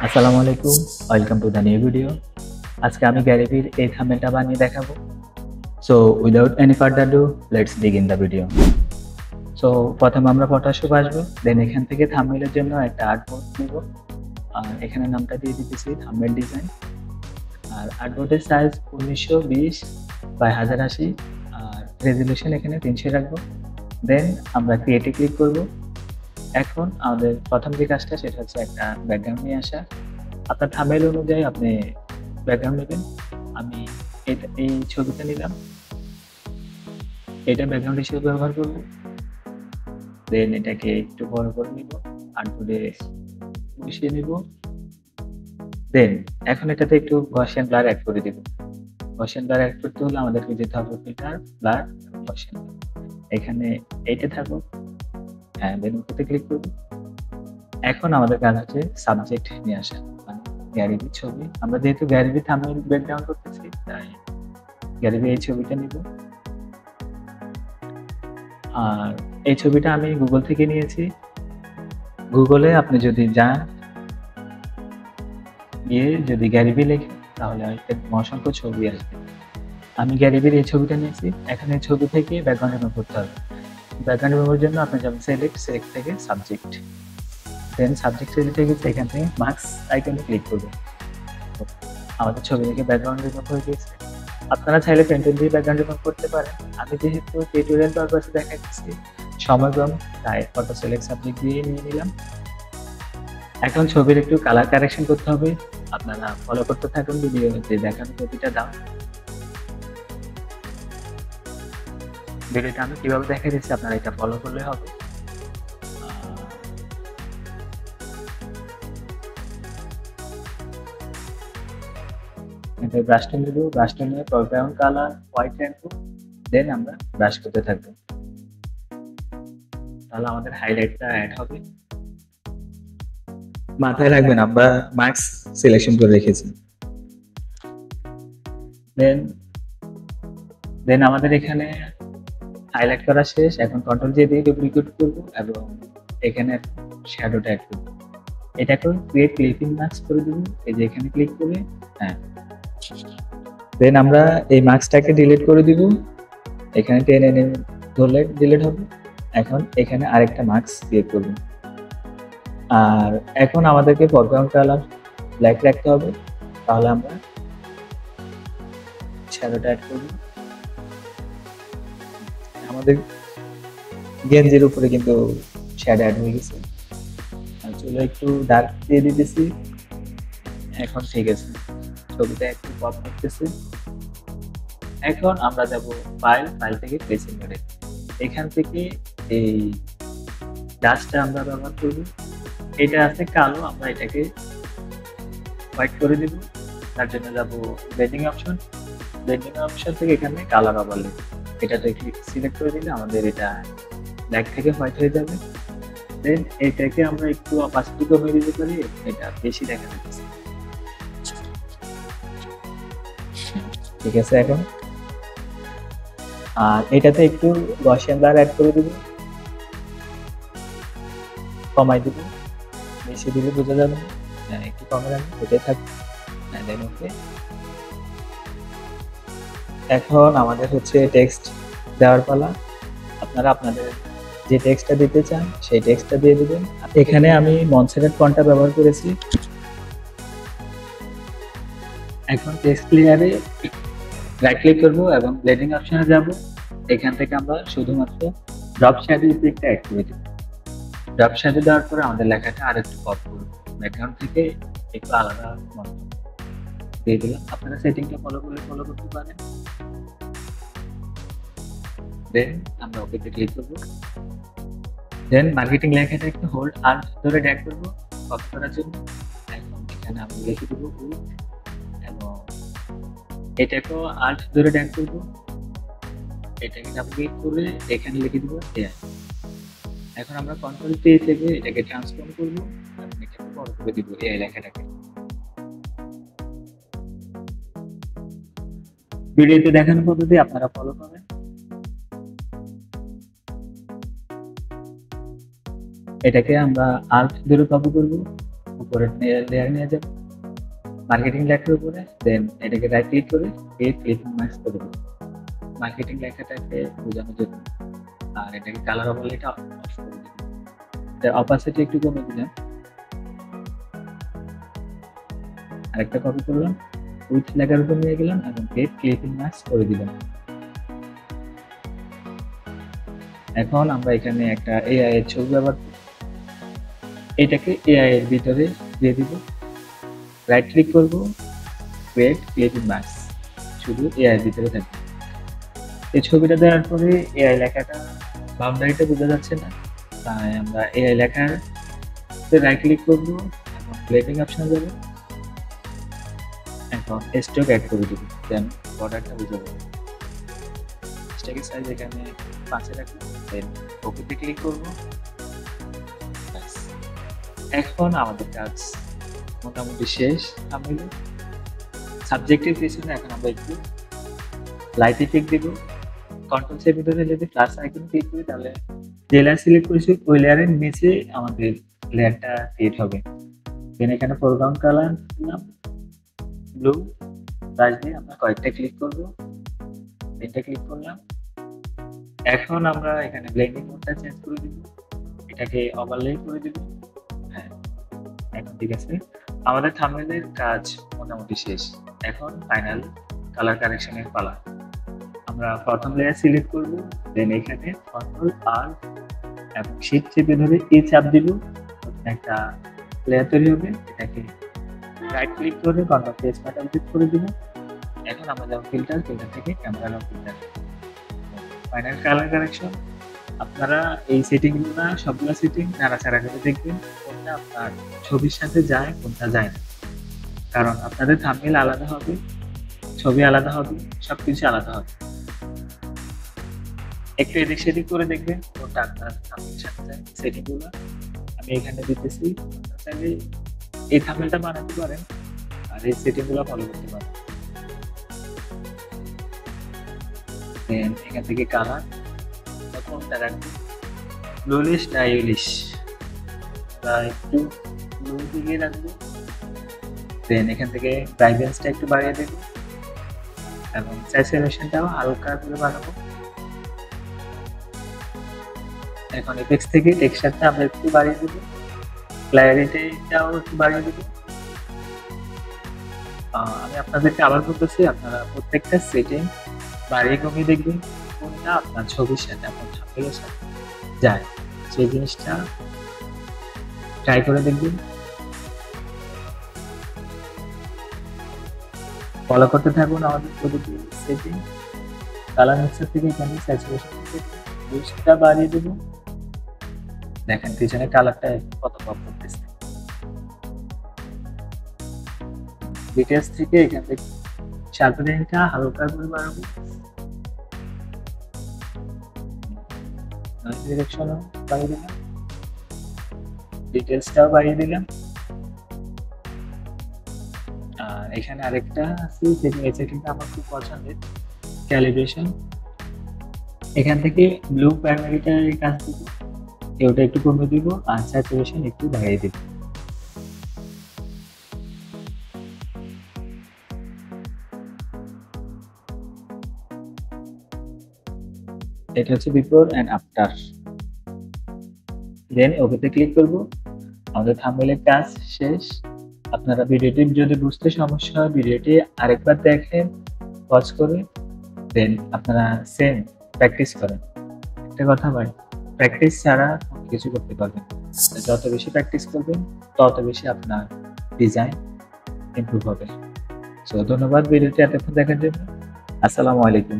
আসসালামু আলাইকুম, welcome to the new video. আজকে আমি গ্যারিভির এই থাম্বনেলটা বানিয়ে দেখাবো। So without any further do, let's begin the video. So প্রথমে আমরা ফটোশপ আসবো, দেন এখান থেকে থাম্বনেলের জন্য একটা আর্টবোর্ড নিব। আর এখানে নামটা দিয়ে দিতেছি থাম্বনেল ডিজাইন। আর আর্টবোর্ডের সাইজ 1920 বাই 1080, আর রেজুলেশন এখানে 300 রাখবো। দেন আমরা ক্রিয়েটে ক্লিক করব। এখন আমাদের প্রথম যে কাজটা সেটা হচ্ছে একটা ব্যাকগ্রাউন্ড নিয়ে আসা। আপনার থাম্বনেল অনুযায়ী আপনি ব্যাকগ্রাউন্ড নেবেন। আমি এই ছবিটা নিলাম, এটা ব্যাকগ্রাউন্ড হিসেবে ব্যবহার করব। দেন এটাকে একটু বড় করে নিব, আর্টবোর্ডে বসিয়ে নিব। দেন এখন এটাতে একটু গসিয়ান ব্লার অ্যাড করে দিব। গসিয়ান ব্লার অ্যাড করতে হলে আমাদেরকে যেতে হবে ফিল্টার, ব্লার, গসিয়ান। এখানে এইটা থাকবো, হ্যাঁ, দেন ওটাতে ক্লিক করব। এখন আমাদের কাজ হচ্ছে সাবজেক্ট নিয়ে আসা, মানে গ্যারিভির ছবি। আমরা যেহেতু গ্যারিভি থাম্বনেল ব্যাকগ্রাউন্ড করতেছি, তাই গ্যারিভি এই ছবিটা নিব। আর এই ছবিটা আমি গুগল থেকে নিয়েছি। গুগলে আপনি যদি যান, গিয়ে যদি গ্যারিভি লেখেন তাহলে অসংখ্য ছবি আসবে। আমি গ্যারিভির এই ছবিটা নিয়েছি। এখানে ছবি থেকে ব্যাকগ্রাউন্ড রিমুভ করতে হবে। ব্যাকগ্রাউন্ড রিমুভের জন্য আপনি যাবেন সিলেক্ট থেকে সাবজেক্ট, দেন সাবজেক্ট সিলেক্ট হয়ে গেছে, এখান থেকে মার্কস আইকনে ক্লিক করবেন। আমাদের ছবি থেকে ব্যাকগ্রাউন্ড রিমুভ হয়ে গেছে। আপনারা চাইলে পেন্সিল দিয়ে ব্যাকগ্রাউন্ড রিমুভ করতে পারেন। আমি যেহেতু টিউটোরিয়াল পারপাসে দেখাচ্ছি, সময় কম, তাই ফটো সিলেক্ট সাবজেক্ট দিয়ে নিয়ে নিলাম। এখন ছবির একটু কালার কারেকশন করতে হবে। আপনারা ফলো করতে থাকুন ভিডিওতে দেখানো প্রতিটা দাও। ভিডিওটা আমি কিভাবে দেখা দিচ্ছি আপনারা এটা ফলো করলে হবে। ব্রাশটা নেব, ব্রাশটা নিয়ে ব্যাকগ্রাউন্ড কালার হোয়াইট রাখবো। দেন আমরা ব্রাশ করতে থাকবো, তাহলে আমাদের হাইলাইটটা অ্যাড হবে। মাথায় রাখবেন আমরা মার্কস সিলেকশন করে রেখেছি। দেন দেন আমাদের এখানে হাইলাইট করা শেষ। এখন কন্ট্রোল জে দিয়ে ডুপ্লিকেট করব এবং এখানে শ্যাডোটা অ্যাড করব। এটাকে ক্রিয়েট ক্লিপিং মার্কস করে দেব, এই যে এখানে ক্লিক করে, হ্যাঁ। দেন আমরা এই মার্কসটাকে ডিলিট করে দিব। এখানে টেনে এনে ধরলে ডিলিট হবে। এখন এখানে আরেকটা মার্কস ক্রিয়েট করব। আর এখন আমাদেরকে ব্যাকগ্রাউন্ড কালার ব্ল্যাক রাখতে হবে, তাহলে আমরা শ্যাডোটা অ্যাড করব। আমাদের গেঞ্জির উপরে কিন্তু শ্যাডো অ্যাড হয়ে গেছে। চলো একটু ডার্ক দিয়ে দিতেছি। এখন ঠিক আছে, ছবিটা একটু পপ করতেছে। এখন আমরা যাব ফাইল থেকে প্লেসিং মোডে। এখান থেকে এই ডাস্টটা আমরা ব্যবহার করব। এটা আছে কালো, আমরা এটাকে হোয়াইট করে দিব। তার জন্য যাব ব্লেন্ডিং অপশন থেকে এখানে কালার ওভারলে, এটাতে সিলেক্ট করে দিলে আমাদের এটা ব্ল্যাক থেকে হোয়াইট হয়ে যাবে। দেন এটাকে আমরা একটু অপাসিটি কমিয়ে দিতে পারি, এটা বেশি দেখা যাচ্ছে। ঠিক আছে, এখন আর এটাতে একটু গসিয়ান ব্লার অ্যাড করে দিব, কমাই দিব, বেশি দিলে বোঝা যাবে না। হ্যাঁ, একটু কমে রাখবো, এটাই থাকবে। দেন ওকে। এখন আমাদের হচ্ছে টেক্সট দেওয়ার পালা। আপনারা আপনাদের যে টেক্সটটা দিতে চান সেই টেক্সটটা দিয়ে দিবেন। এখানে আমি মনসেরাট ফন্টটা ব্যবহার করেছি। এখন টেক্সট লেয়ারে রাইট ক্লিক করব এবং ব্লেন্ডিং অপশনে যাব। এখান থেকে আমরা শুধুমাত্র ড্রপ শ্যাডো ইফেক্টটা অ্যাড করে দেব। ড্রপ শ্যাডো দেওয়ার পরে আমাদের লেখাটা আরেকটু পপ করবে, ব্যাকগ্রাউন্ড থেকে একটু আলাদা মনে দিয়ে দিলাম। আপনারা সেটিংটা ফলো করতে পারেন। দেন আমরা ওকেতে ক্লিক করব। দেন মার্কেটিং লেখাটা একটু হোল্ড আর ধরে ড্র্যাগ করব কপি করার জন্য। এখন এখানে আমি লিখে দেব উইথ, এবং এটাকেও আল্ট ধরে ড্র্যাগ করব। এটাকে ডাবল ক্লিক করে এখানে লিখে দিব এআই। এখন আমরা কন্ট্রোল পে থেকে এটাকে ট্রান্সফর্ম করব এবং এটাকে বড় করে দিব এআই লেখাটাকে। ভিডিওতে দেখানো পদ্ধতি আপনারা ফলো করবেন। এটাকে আমরা আল্ট ধরে কপি করব, উপরে লেয়ার নিয়ে যাবেন, মার্কেটিং লেখার উপরে, দেন এটাকে রাইট ক্লিক করে ক্লিপিং মাস্ক করে দেবেন মার্কেটিং লেখাটাকে বোঝানোর জন্য। আর এটাকে কালার ওভারলেটা অফ করে দেবেন, এটার অপাসিটি একটু কমে দিলাম, আরেকটা কপি করলাম, উইথ লেখার উপর নিয়ে গেলাম এবং ক্লিপিং মাস্ক করে দিলাম। এখন আমরা এখানে একটা এআই এর ছবি ব্যবহার করব, এটাকে এআই এর ভিতরে দিয়ে দিব, রাইট ক্লিক করব, ক্রিয়েট ক্লিপিং মাস্ক, শুধু এআই এর ভিতরে থাকবে। এই ছবিটা দেওয়ার পরে এআই লেখাটা বাউন্ডারিটা বোঝা যাচ্ছে না, তাই আমরা এআই লেখার রাইট ক্লিক করব এবং ব্লেন্ডিং অপশনে যাব, এখন স্ট্রোক অ্যাড করে দিব, দেন বর্ডারটা বোঝা যাবে। স্ট্রোকের সাইজ এখানে 5 এ রাখবো, দেন ওকেতে ক্লিক করব। এখন আমাদের কাজ মোটামুটি শেষ। থাম্বনেইল সাবজেক্টের পিছনে এখন আমরা একটু লাইট ইফেক্ট দিব। কন্ট্রোল সি ভিতরে যদি প্লাস আইকন ক্লিক করি তাহলে যে লেয়ার সিলেক্ট করেছি ওই লেয়ারের নিচে আমাদের লেয়ারটা ক্রিয়েট হবে। দেন এখানে ফোরগ্রাউন্ড কালার দিলাম ব্লু, ব্রাশ দিয়ে আমরা কয়েকটা ক্লিক করব, এটা ক্লিক করলাম। এখন আমরা এখানে ব্লেন্ডিং মোডটা চেঞ্জ করে দিব, এটাকে ওভারলে করে দিব। হ্যাঁ, এখন ঠিক আছে, আমাদের থাম্বনেইলের কাজ মোটামুটি শেষ। এখন ফাইনাল কালার কারেকশনের পালা। আমরা প্রথম লেয়ার সিলেক্ট করব, দেন এখানে কন্ট্রোল আর এবং শিফট চেপে ধরে এই চাপ দিব, একটা লেয়ার তৈরি হবে। এটাকে রাইট ক্লিক করে কন্ট্রোল পেজ বাটন ক্লিক করে দিব। এখন আমরা যাব ফিল্টার থেকে camera filter, final colour correction. আপনারা এই সেটিংগুলো না সবগুলো সেটিং নাড়াচাড়া করে দেখবেন কোনটা আপনার ছবির সাথে যায় কোনটা যায় না, কারণ আপনাদের থাম্বনেইল আলাদা হবে, ছবি আলাদা হবে, সবকিছু আলাদা হবে। একটু এদিক সেদিক করে দেখবেন কোনটা আপনার থাম্বনেইলের সাথে যায়। সেটিংগুলো আমি এখানে দিতেছি, আপনারা চাইলে এই থাম্বনেইলটা বানাতে পারেন আর এই সেটিংগুলো ফলো করতে পারেন। দেন এখান থেকে কালার কোনটা রাখবো, ব্লুইশ না ইউলিশ, একটু ব্লু দিকে রাখবো। দেন এখান থেকে ব্রাইটনেসটা একটু বাড়িয়ে দেব এবং স্যাচুরেশনটাও হালকা করে বাড়াবো। এখন এফেক্টস থেকে টেক্সচারটা আমরা একটু বাড়িয়ে দেব, ক্ল্যারিটিটাও একটু বাড়িয়ে দেব। আমি আপনাদেরকে আবার বলতেছি, আপনারা প্রত্যেকটা সেটিং বাড়িয়ে কমিয়ে দেখবেন কোনটা আপনার ছবির সাথে আপনার থাম্বনেইলের সাথে যায়, সেই জিনিসটা ট্রাই করে দেখবেন। ফলো করতে থাকুন আমাদের প্রতিটি সেটিং। কালার মিক্সার থেকে এখানে স্যাচুরেশন বুস্টটা বাড়িয়ে দেব, দেখেন পিছনে কালারটা কত পপ করতেছে। ডিটেইলস থেকে এখান থেকে শার্পেনিংটা হালকা করে বাড়াবো, নয়েজ ডিরেকশনও বাড়িয়ে দিলাম, ডিটেইলসটাও বাড়িয়ে দিলাম। আর এখানে আরেকটা আছে সেটিং, এই সেটিংটা আমার খুব পছন্দের, ক্যালিব্রেশন। এখান থেকে ব্লু প্রাইমারিটার কাজ দিব, ওটা একটু কমিয়ে দিব আর স্যাচুরেশন একটু বাড়িয়ে দিব। এটা হচ্ছে বিফোর এন্ড আফটার। দেন ওকেতে ক্লিক করব, আমাদের থাম্বনেইলের কাজ শেষ। আপনারা ভিডিওটি যদি বুঝতে সমস্যা হয় ভিডিওটি আরেকবার দেখেন পজ করে, দেন আপনারা সেম প্র্যাকটিস করেন। একটা কথা ভাই, প্র্যাকটিস ছাড়া কিছু করতে পারবেন, যত বেশি প্র্যাকটিস করবেন তত বেশি আপনার ডিজাইন ইমপ্রুভ হবে। সো ধন্যবাদ ভিডিওটি এতক্ষণ দেখার জন্য। আসসালামু আলাইকুম।